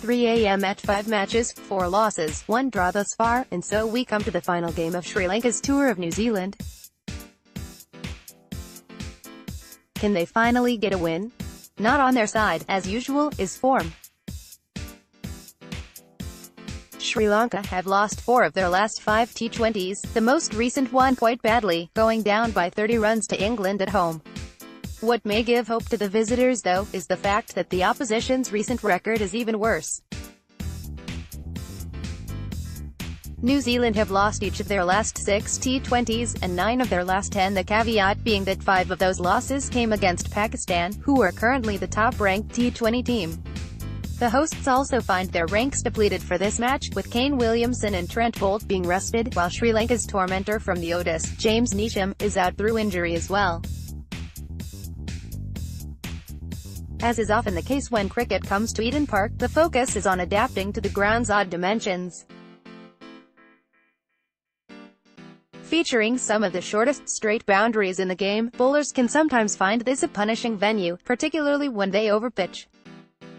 3 a.m. at 5 matches, 4 losses, 1 draw thus far, and so we come to the final game of Sri Lanka's tour of New Zealand. Can they finally get a win? Not on their side, as usual, is form. Sri Lanka have lost 4 of their last 5 T20s, the most recent one quite badly, going down by 30 runs to England at home. What may give hope to the visitors, though, is the fact that the opposition's recent record is even worse. New Zealand have lost each of their last 6 T20s, and 9 of their last 10, the caveat being that 5 of those losses came against Pakistan, who are currently the top-ranked T20 team. The hosts also find their ranks depleted for this match, with Kane Williamson and Trent Boult being rested, while Sri Lanka's tormentor from the Otis, James Neesham, is out through injury as well. As is often the case when cricket comes to Eden Park, the focus is on adapting to the ground's odd dimensions. Featuring some of the shortest straight boundaries in the game, bowlers can sometimes find this a punishing venue, particularly when they overpitch.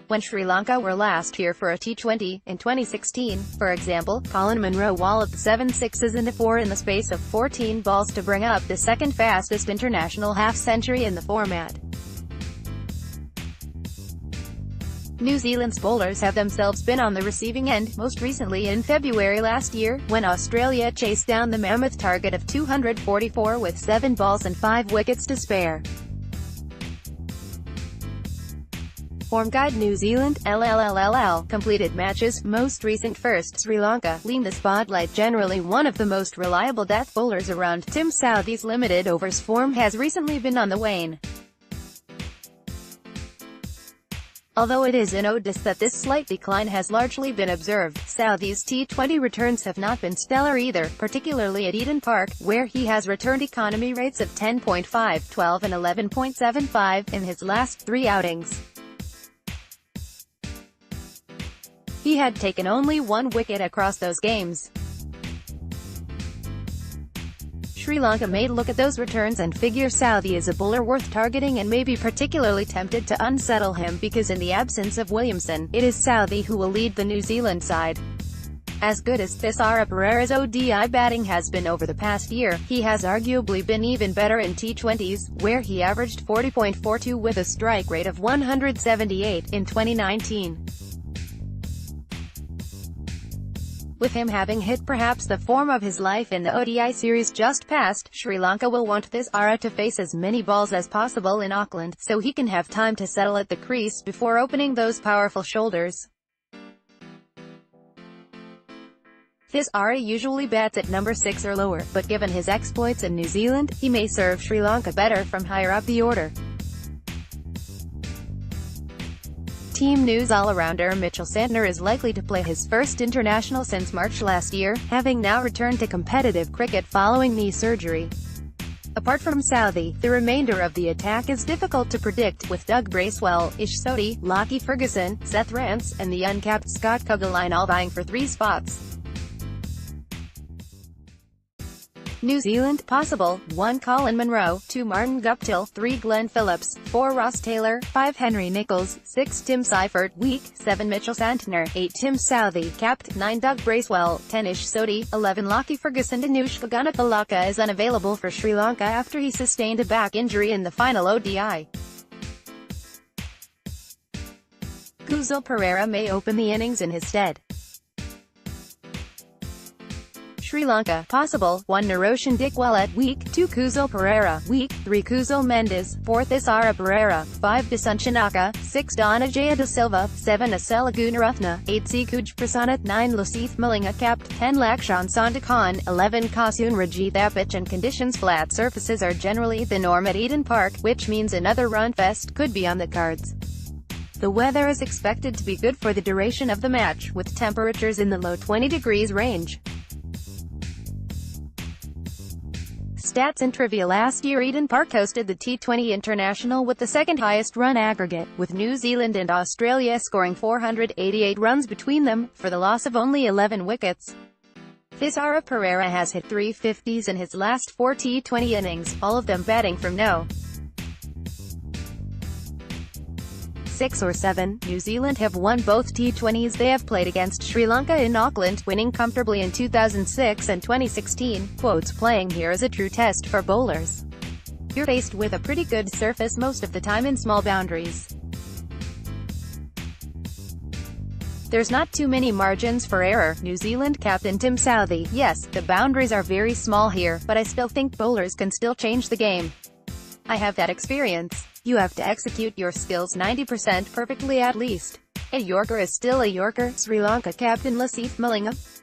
When Sri Lanka were last here for a T20, in 2016, for example, Colin Munro walloped 7 sixes and a 4 in the space of 14 balls to bring up the second fastest international half-century in the format. New Zealand's bowlers have themselves been on the receiving end, most recently in February last year, when Australia chased down the mammoth target of 244 with 7 balls and 5 wickets to spare. Form Guide New Zealand, LLLLL, completed matches, most recent first Sri Lanka, lean the spotlight. Generally one of the most reliable death bowlers around, Tim Southee's limited overs form has recently been on the wane. Although it is noticed that this slight decline has largely been observed, Southee's T20 returns have not been stellar either, particularly at Eden Park, where he has returned economy rates of 10.5, 12 and 11.75 in his last 3 outings. He had taken only 1 wicket across those games. Sri Lanka may look at those returns and figure Southee is a bowler worth targeting and may be particularly tempted to unsettle him because in the absence of Williamson, it is Southee who will lead the New Zealand side. As good as Thisara Pereira's ODI batting has been over the past year, he has arguably been even better in T20s, where he averaged 40.42 with a strike rate of 178 in 2019. With him having hit perhaps the form of his life in the ODI series just past, Sri Lanka will want Thisara to face as many balls as possible in Auckland, so he can have time to settle at the crease before opening those powerful shoulders. Thisara usually bats at number 6 or lower, but given his exploits in New Zealand, he may serve Sri Lanka better from higher up the order. Team news all-rounder Mitchell Santner is likely to play his first international since March last year, having now returned to competitive cricket following knee surgery. Apart from Southee, the remainder of the attack is difficult to predict, with Doug Bracewell, Ish Sodhi, Lockie Ferguson, Seth Rance, and the uncapped Scott Kuggeleijn all vying for 3 spots. New Zealand, possible, 1 Colin Munro, 2 Martin Guptill, 3 Glenn Phillips, 4 Ross Taylor, 5 Henry Nicholls, 6 Tim Seifert, weak, 7 Mitchell Santner, 8 Tim Southee, capped, 9 Doug Bracewell, 10 Ish Sodhi, 11 Lockie Ferguson. Anushka Gunapalaka is unavailable for Sri Lanka after he sustained a back injury in the final ODI. Kuzal Perera may open the innings in his stead. Sri Lanka, possible, 1 Naroshan Dickwella, weak, 2 Kuzal Perera, weak, 3 Kuzal Mendes, 4 Thisara Pereira, 5 Dasun 6 Dhananjaya de Silva, 7 Asela Gunaratne, 8 Sikuj Prasanth, 9 Lasith Malinga capped, 10 Lakshan Sandakan, 11 Kasun Rajith Apich. And conditions: flat surfaces are generally the norm at Eden Park, which means another run fest could be on the cards. The weather is expected to be good for the duration of the match, with temperatures in the low 20 degrees range. Stats and trivia: last year Eden Park hosted the T20 International with the second highest run aggregate, with New Zealand and Australia scoring 488 runs between them, for the loss of only 11 wickets. Thisara Pereira has hit 3 50s in his last 4 T20 innings, all of them batting from no. 6 or 7. New Zealand have won both T20s they have played against Sri Lanka in Auckland, winning comfortably in 2006 and 2016. Quotes, playing here is a true test for bowlers. You're faced with a pretty good surface most of the time in small boundaries. There's not too many margins for error. New Zealand captain Tim Southee: yes, the boundaries are very small here, but I still think bowlers can still change the game. I have that experience. You have to execute your skills 90% perfectly at least. A Yorker is still a Yorker. Sri Lanka captain Malinga.